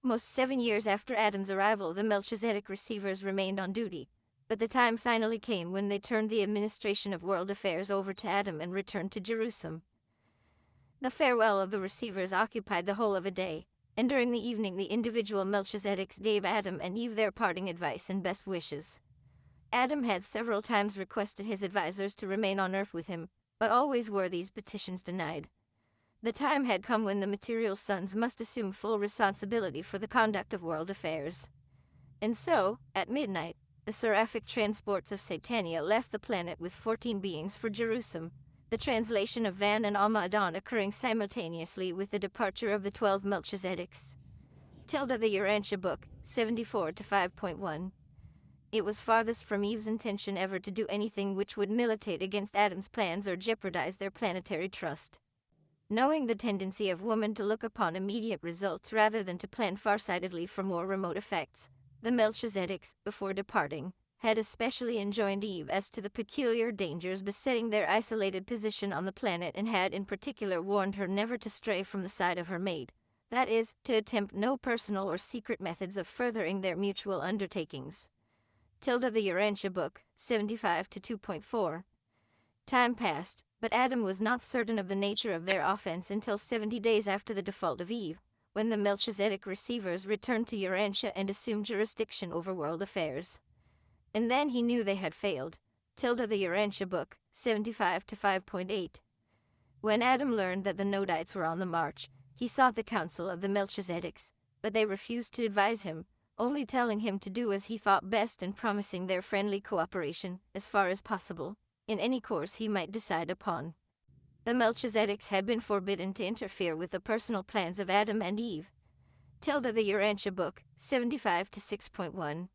Most 7 years after Adam's arrival, the Melchizedek receivers remained on duty, but the time finally came when they turned the administration of world affairs over to Adam and returned to Jerusalem. The farewell of the receivers occupied the whole of a day, and during the evening the individual Melchizedeks gave Adam and Eve their parting advice and best wishes. Adam had several times requested his advisors to remain on earth with him, but always were these petitions denied. The time had come when the material sons must assume full responsibility for the conduct of world affairs. And so, at midnight, the seraphic transports of Satania left the planet with 14 beings for Jerusalem, the translation of Van and Alma-Adon occurring simultaneously with the departure of the 12 Melchizedeks. Tilda the Urantia Book, 74-5.1. It was farthest from Eve's intention ever to do anything which would militate against Adam's plans or jeopardize their planetary trust. Knowing the tendency of woman to look upon immediate results rather than to plan farsightedly for more remote effects, the Melchizedeks, before departing, had especially enjoined Eve as to the peculiar dangers besetting their isolated position on the planet and had in particular warned her never to stray from the side of her mate, that is, to attempt no personal or secret methods of furthering their mutual undertakings. Tilda the Urantia Book, 75-2.4. Time passed, but Adam was not certain of the nature of their offense until 70 days after the default of Eve, when the Melchizedek receivers returned to Urantia and assumed jurisdiction over world affairs. And then he knew they had failed. Tilda the Urantia Book, 75-5.8. When Adam learned that the Nodites were on the march, he sought the counsel of the Melchizedeks, but they refused to advise him, only telling him to do as he thought best and promising their friendly cooperation, as far as possible, in any course he might decide upon. The Melchizedeks had been forbidden to interfere with the personal plans of Adam and Eve. Tilda the Urantia Book, 75-6.1.